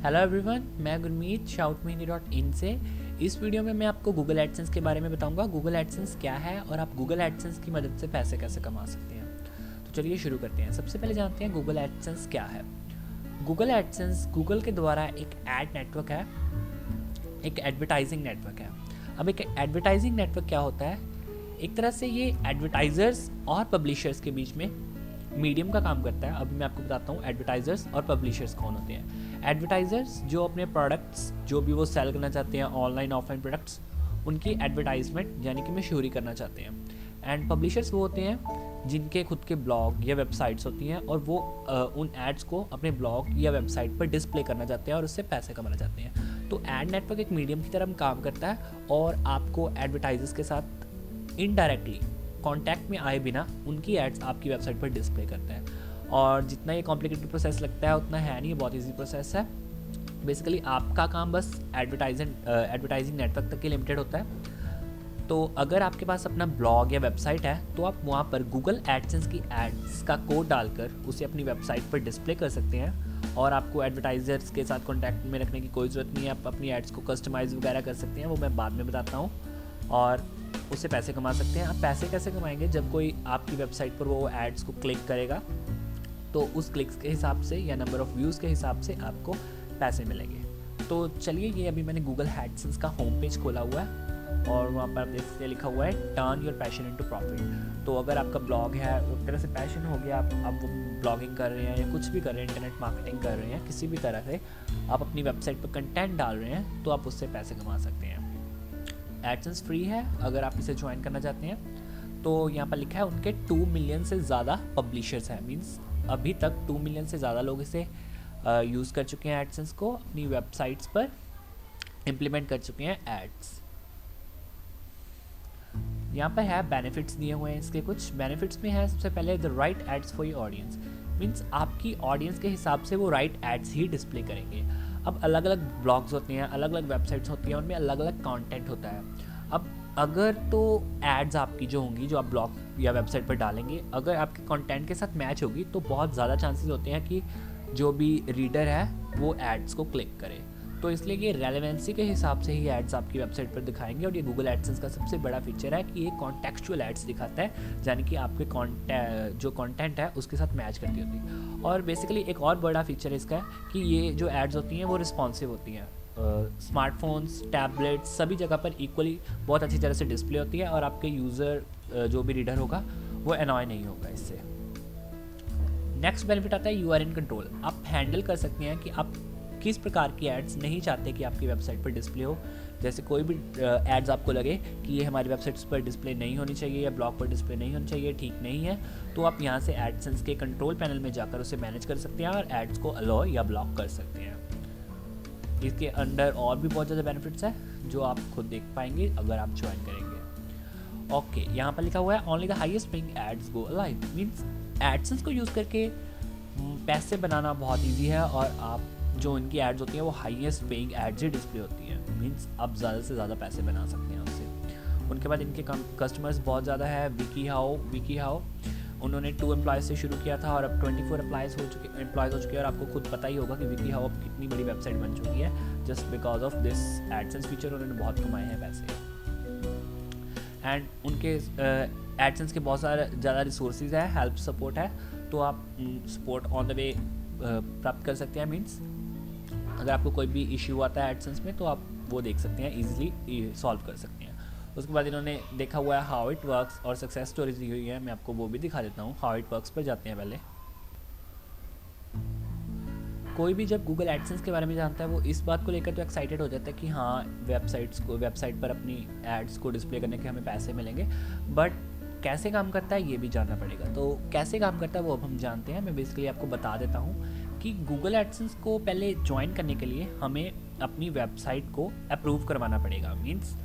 Hello everyone, मैं Gurmeet shoutmehndi.in से इस वीडियो में मैं आपको गूगल एडसेंस के बारे में बताऊंगा। गूगल एडसेंस क्या है और आप गूगल एडसेंस की मदद से पैसे कैसे कमा सकते हैं। तो चलिए शुरू करते हैं। सबसे पहले जानते हैं गूगल एडसेंस क्या है। गूगल एडसेंस गूगल के द्वारा एक एड नेटवर्क है, एक एडवर्टाइजिंग नेटवर्क है। अब एक एडवर्टाइजिंग नेटवर्क क्या होता है? एक तरह से ये एडवर्टाइजर्स और पब्लिशर्स के बीच में मीडियम का काम करता है। अभी मैं आपको बताता हूँ एडवर्टाइजर्स और पब्लिशर्स कौन होते हैं। एडवर्टाइजर्स जो अपने प्रोडक्ट्स जो भी वो सेल करना चाहते हैं, ऑनलाइन ऑफलाइन प्रोडक्ट्स, उनकी एडवर्टाइजमेंट यानी कि मशहूरी करना चाहते हैं। एंड पब्लिशर्स वो होते हैं जिनके खुद के ब्लॉग या वेबसाइट्स होती हैं और वो उन एड्स को अपने ब्लॉग या वेबसाइट पर डिस्प्ले करना चाहते हैं और उससे पैसे कमाना चाहते हैं। तो एड नेटवर्क एक मीडियम की तरह काम करता है और आपको एडवर्टाइजर्स के साथ इनडायरेक्टली कांटेक्ट में आए बिना उनकी एड्स आपकी वेबसाइट पर डिस्प्ले करता है। और जितना ये कॉम्प्लिकेटेड प्रोसेस लगता है उतना है नहीं, बहुत इजी प्रोसेस है। बेसिकली आपका काम बस एडवर्टाइजिंग नेटवर्क तक के लिमिटेड होता है। तो अगर आपके पास अपना ब्लॉग या वेबसाइट है तो आप वहाँ पर गूगल एडसेंस की एड्स का कोड डालकर उसे अपनी वेबसाइट पर डिस्प्ले कर सकते हैं और आपको एडवर्टाइजर्स के साथ कॉन्टैक्ट में रखने की कोई ज़रूरत नहीं है। आप अपनी एड्स को कस्टमाइज़ वगैरह कर सकते हैं, वो मैं बाद में बताता हूँ, और उससे पैसे कमा सकते हैं। आप पैसे कैसे कमाएंगे? जब कोई आपकी वेबसाइट पर वो एड्स को क्लिक करेगा तो उस क्लिक्स के हिसाब से या नंबर ऑफ़ व्यूज़ के हिसाब से आपको पैसे मिलेंगे। तो चलिए, ये अभी मैंने गूगल एडसेंस का होम पेज खोला हुआ है और वहाँ पर आप देख सकते लिखा हुआ है turn your passion into profit. तो अगर आपका ब्लॉग है, एक तरह से पैशन हो गया, आप वो ब्लॉगिंग कर रहे हैं या कुछ भी कर रहे हैं, इंटरनेट मार्केटिंग कर रहे हैं, किसी भी तरह से आप अपनी वेबसाइट पर कंटेंट डाल रहे हैं तो आप उससे पैसे कमा सकते हैं। एडसेंस फ्री है अगर आप इसे ज्वाइन करना चाहते हैं। तो यहाँ पर लिखा है उनके 2 मिलियन से ज़्यादा पब्लिशर्स हैं। मीन्स अभी तक 2 मिलियन से ज़्यादा लोग इसे यूज़ कर चुके हैं, एडसेंस को अपनी वेबसाइट्स पर इम्प्लीमेंट कर चुके हैं एड्स। यहाँ पर है बेनिफिट्स दिए हुए हैं। इसके कुछ बेनिफिट्स में है, सबसे पहले the right ads for your audience. Means आपकी ऑडियंस के हिसाब से वो राइट एड्स ही डिस्प्ले करेंगे। अब अलग अलग ब्लॉग्स होते हैं, अलग अलग वेबसाइट्स होती हैं, उनमें अलग अलग कंटेंट होता है। अब अगर तो एड्स आपकी जो होंगी, जो आप ब्लॉग या वेबसाइट पर डालेंगे, अगर आपके कंटेंट के साथ मैच होगी तो बहुत ज़्यादा चांसेस होते हैं कि जो भी रीडर है वो एड्स को क्लिक करे। तो इसलिए ये रेलेवेंसी के हिसाब से ही एड्स आपकी वेबसाइट पर दिखाएंगे। और ये गूगल एडसेंस का सबसे बड़ा फीचर है कि ये कॉन्टेक्चुअल एड्स दिखाता है, यानी कि आपके जो कंटेंट है उसके साथ मैच करती होती है। और बेसिकली एक और बड़ा फीचर इसका है कि ये जो एड्स होती हैं वो रिस्पॉन्सिव होती हैं। स्मार्टफोन्स, टैबलेट्स, सभी जगह पर इक्वली बहुत अच्छी तरह से डिस्प्ले होती है और आपके यूज़र जो भी रीडर होगा वो एनॉय नहीं होगा इससे। नेक्स्ट बेनिफिट आता है यू आर इन कंट्रोल। आप हैंडल कर सकते हैं कि आप किस प्रकार की एड्स नहीं चाहते कि आपकी वेबसाइट पर डिस्प्ले हो। जैसे कोई भी एड्स आपको लगे कि ये हमारी वेबसाइट्स पर डिस्प्ले नहीं होनी चाहिए या ब्लॉग पर डिस्प्ले नहीं होनी चाहिए, ठीक नहीं है, तो आप यहाँ से एडसेंस के कंट्रोल पैनल में जाकर उसे मैनेज कर सकते हैं और एड्स को अलाउ या ब्लॉक कर सकते हैं। इसके अंडर और भी बहुत ज़्यादा बेनिफिट्स हैं जो आप खुद देख पाएंगे अगर आप ज्वाइन करेंगे। ओके, यहाँ पर लिखा हुआ है only the highest paying ads go live. Means AdSense को यूज़ करके पैसे बनाना बहुत ईजी है और आप जो इनकी एड्स होती हैं वो हाईएस्ट पेइंग एड्स ही डिस्प्ले होती हैं। मीन्स आप ज़्यादा से ज़्यादा पैसे बना सकते हैं उससे। उनके बाद इनके कस्टमर्स बहुत ज़्यादा है। विकी हाउ उन्होंने 2 एम्प्लॉयज़ से शुरू किया था और अब 24 एम्प्लॉयज़ हो चुके हैं। और आपको खुद पता ही होगा कि विकी हाउ अब कितनी बड़ी वेबसाइट बन चुकी है। Just because of this AdSense feature उन्होंने बहुत कमाए हैं पैसे। एंड उनके एडसेंस के बहुत सारे ज़्यादा रिसोर्सेज है, हेल्प सपोर्ट है, तो आप सपोर्ट ऑन द वे प्राप्त कर सकते हैं। मीन्स अगर आपको कोई भी इश्यू आता है एडसेंस में तो आप वो देख सकते हैं, ईजिली सॉल्व कर सकते हैं। उसके बाद इन्होंने देखा हुआ है हाउ इट वर्क्स और सक्सेस स्टोरीज दी हुई है, मैं आपको वो भी दिखा देता हूँ। हाउ इट वर्क्स पर जाते हैं पहले। कोई भी जब गूगल एडसेंस के बारे में जानता है वो इस बात को लेकर तो एक्साइटेड हो जाता है कि हाँ, वेबसाइट पर अपनी एड्स को डिस्प्ले करने के हमें पैसे मिलेंगे, बट कैसे काम करता है ये भी जानना पड़ेगा। तो कैसे काम करता है वो अब हम जानते हैं। मैं बेसिकली आपको बता देता हूँ कि गूगल एडसेंस को पहले ज्वाइन करने के लिए हमें अपनी वेबसाइट को अप्रूव करवाना पड़ेगा। मीन्स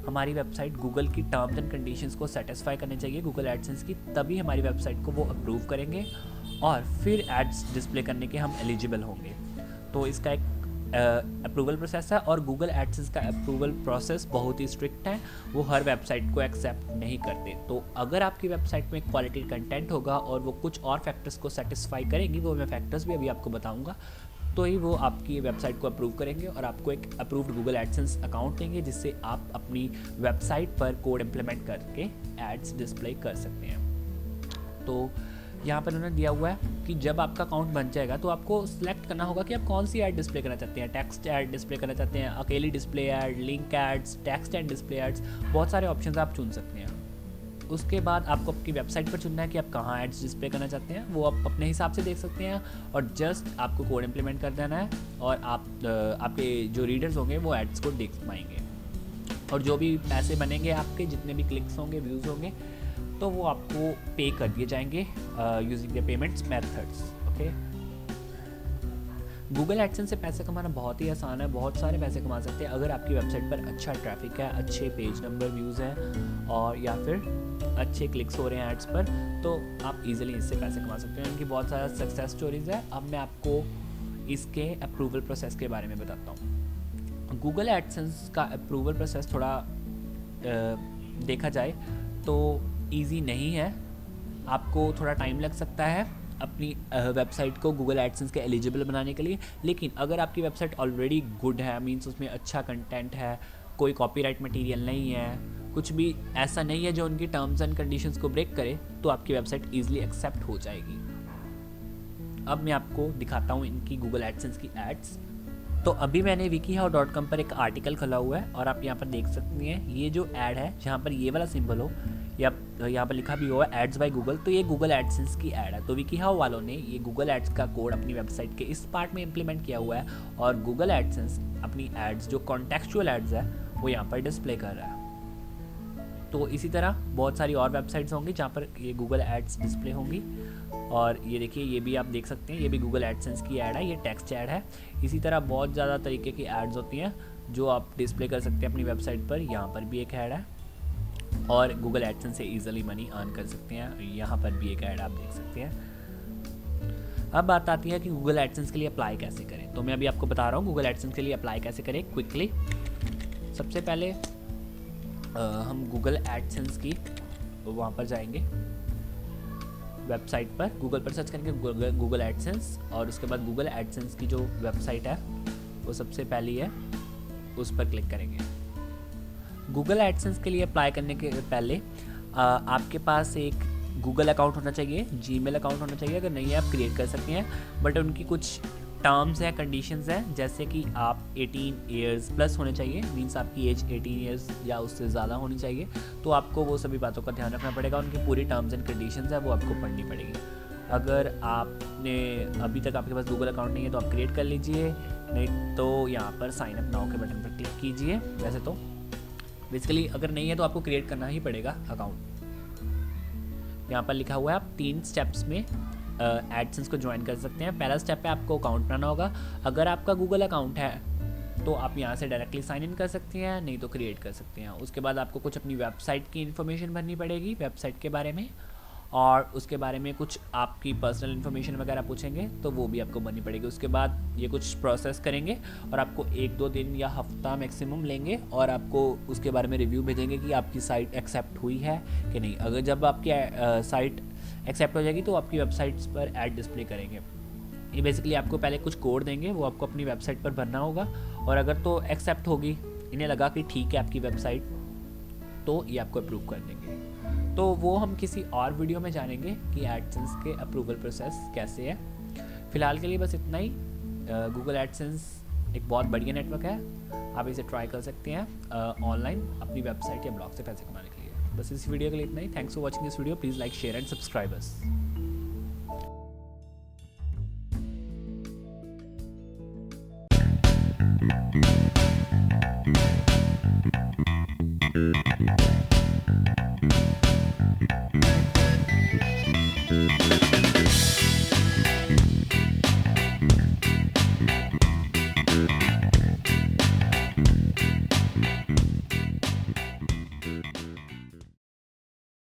हमारी वेबसाइट गूगल की टर्म्स एंड कंडीशंस को सेटिस्फाई करनी चाहिए गूगल एडसेंस की, तभी हमारी वेबसाइट को वो अप्रूव करेंगे और फिर एड्स डिस्प्ले करने के हम एलिजिबल होंगे। तो इसका एक अप्रूवल प्रोसेस है और गूगल एडसेंस का अप्रूवल प्रोसेस बहुत ही स्ट्रिक्ट है, वो हर वेबसाइट को एक्सेप्ट नहीं करते। तो अगर आपकी वेबसाइट में क्वालिटी कंटेंट होगा और वो कुछ और फैक्टर्स को सेटिस्फाई करेंगी, वो मैं फैक्टर्स भी अभी आपको बताऊंगा, तो ही वो आपकी वेबसाइट को अप्रूव करेंगे और आपको एक अप्रूव्ड गूगल एडसेंस अकाउंट देंगे, जिससे आप अपनी वेबसाइट पर कोड इम्प्लीमेंट करके एड्स डिस्प्ले कर सकते हैं। तो यहाँ पर उन्होंने दिया हुआ है कि जब आपका अकाउंट बन जाएगा तो आपको सिलेक्ट करना होगा कि आप कौन सी ऐड डिस्प्ले करना चाहते हैं। टेक्स्ट ऐड डिस्प्ले करना चाहते हैं, अकेली display ad, link ads, text and display ads, बहुत सारे ऑप्शंस आप चुन सकते हैं। उसके बाद आपको आपकी वेबसाइट पर चुनना है कि आप कहाँ एड्स डिस्प्ले करना चाहते हैं, वो आप अपने हिसाब से देख सकते हैं और जस्ट आपको कोड इम्प्लीमेंट कर देना है और आपके जो रीडर्स होंगे वो एड्स को देख पाएंगे और जो भी पैसे बनेंगे, आपके जितने भी क्लिक्स होंगे, व्यूज़ होंगे, तो वो आपको पे कर दिए जाएंगे using the payments methods. Okay, Google AdSense से पैसे कमाना बहुत ही आसान है, बहुत सारे पैसे कमा सकते हैं अगर आपकी वेबसाइट पर अच्छा ट्रैफिक है, अच्छे पेज नंबर व्यूज़ हैं और या फिर अच्छे क्लिक्स हो रहे हैं एड्स पर, तो आप इजीली इससे पैसे कमा सकते हैं। इनकी बहुत सारा सक्सेस स्टोरीज़ है। अब मैं आपको इसके अप्रूवल प्रोसेस के बारे में बताता हूँ। गूगल एडसेंस का अप्रूवल प्रोसेस थोड़ा देखा जाए तो ईजी नहीं है, आपको थोड़ा टाइम लग सकता है अपनी वेबसाइट को गूगल एडसेंस के एलिजिबल बनाने के लिए। लेकिन अगर आपकी वेबसाइट ऑलरेडी गुड है, मींस उसमें अच्छा कंटेंट है, कोई कॉपीराइट मटेरियल नहीं है, कुछ भी ऐसा नहीं है जो उनकी टर्म्स एंड कंडीशंस को ब्रेक करे, तो आपकी वेबसाइट ईजिली एक्सेप्ट हो जाएगी। अब मैं आपको दिखाता हूँ इनकी गूगल एडसेंस की एड्स। तो अभी मैंने wikihow.com पर एक आर्टिकल खोला हुआ है और आप यहाँ पर देख सकते हैं ये जो ऐड है, जहाँ पर ये वाला सिंबल हो या यहाँ पर लिखा भी हुआ है एड्स बाय गूगल, तो ये गूगल एडसेंस की ऐड है। तो विकीहाउ वालों ने ये गूगल एड्स का कोड अपनी वेबसाइट के इस पार्ट में इम्प्लीमेंट किया हुआ है और गूगल एडसेंस अपनी एड्स जो कॉन्टेक्चुअल एड्स है वो यहाँ पर डिस्प्ले कर रहा है। तो इसी तरह बहुत सारी और वेबसाइट्स होंगी जहाँ पर ये गूगल एड्स डिस्प्ले होंगी और ये देखिए, ये भी आप देख सकते हैं, ये भी गूगल एडसेंस की ऐड है, ये टेक्स्ट ऐड है। इसी तरह बहुत ज़्यादा तरीके की एड्स होती हैं जो आप डिस्प्ले कर सकते हैं अपनी वेबसाइट पर। यहाँ पर भी एक ऐड है और गूगल एडसेंस से ईजिली मनी अर्न कर सकते हैं। यहाँ पर भी एक ऐड आप देख सकते हैं। अब बात आती है कि गूगल एडसेंस के लिए अप्लाई कैसे करें। तो मैं अभी आपको बता रहा हूँ गूगल एडसेंस के लिए अप्लाई कैसे करें क्विकली। सबसे पहले हम गूगल एडसेंस की वहाँ पर जाएंगे वेबसाइट पर, गूगल पर सर्च करेंगे गूगल एडसेंस और उसके बाद गूगल एडसेंस की जो वेबसाइट है वो सबसे पहली है, उस पर क्लिक करेंगे। गूगल एडसेंस के लिए अप्लाई करने के पहले आपके पास एक गूगल अकाउंट होना चाहिए, जीमेल अकाउंट होना चाहिए। अगर नहीं है आप क्रिएट कर सकते हैं, बट उनकी कुछ टर्म्स हैं, कंडीशंस हैं, जैसे कि आप 18 ईयर्स प्लस होने चाहिए, मींस आपकी एज 18 ईयर्स या उससे ज़्यादा होनी चाहिए। तो आपको वो सभी बातों का ध्यान रखना पड़ेगा, उनकी पूरी टर्म्स एंड कंडीशंस है वो आपको पढ़नी पड़ेगी। अगर आपने अभी तक आपके पास गूगल अकाउंट नहीं है तो आप क्रिएट कर लीजिए, नहीं तो यहाँ पर साइन अप नाउ के बटन पर क्लिक कीजिए। वैसे तो बेसिकली अगर नहीं है तो आपको क्रिएट करना ही पड़ेगा अकाउंट। यहाँ पर लिखा हुआ है आप 3 स्टेप्स में एडसेंस को ज्वाइन कर सकते हैं। पहला स्टेप है आपको अकाउंट बनाना होगा। अगर आपका गूगल अकाउंट है तो आप यहाँ से डायरेक्टली साइन इन कर सकते हैं, नहीं तो क्रिएट कर सकते हैं। उसके बाद आपको कुछ अपनी वेबसाइट की इन्फॉर्मेशन भरनी पड़ेगी, वेबसाइट के बारे में, और उसके बारे में कुछ आपकी पर्सनल इन्फॉर्मेशन वगैरह पूछेंगे तो वो भी आपको भरनी पड़ेगी। उसके बाद ये कुछ प्रोसेस करेंगे और आपको 1-2 दिन या हफ्ता मैक्सिमम लेंगे और आपको उसके बारे में रिव्यू भेजेंगे कि आपकी साइट एक्सेप्ट हुई है कि नहीं। अगर जब आपकी साइट एक्सेप्ट हो जाएगी तो आपकी वेबसाइट्स पर ऐड डिस्प्ले करेंगे। ये बेसिकली आपको पहले कुछ कोड देंगे, वो आपको अपनी वेबसाइट पर भरना होगा और अगर तो एक्सेप्ट होगी, इन्हें लगा कि ठीक है आपकी वेबसाइट, तो ये आपको अप्रूव कर देंगे। तो वो हम किसी और वीडियो में जानेंगे कि एडसेंस के अप्रूवल प्रोसेस कैसे है। फ़िलहाल के लिए बस इतना ही। गूगल एडसेंस एक बहुत बढ़िया नेटवर्क है, आप इसे ट्राई कर सकते हैं ऑनलाइन अपनी वेबसाइट या ब्लॉग से पैसे कमाने के लिए। बस इस वीडियो के लिए इतना ही। Thanks for watching this video. Please like, share and subscribe us.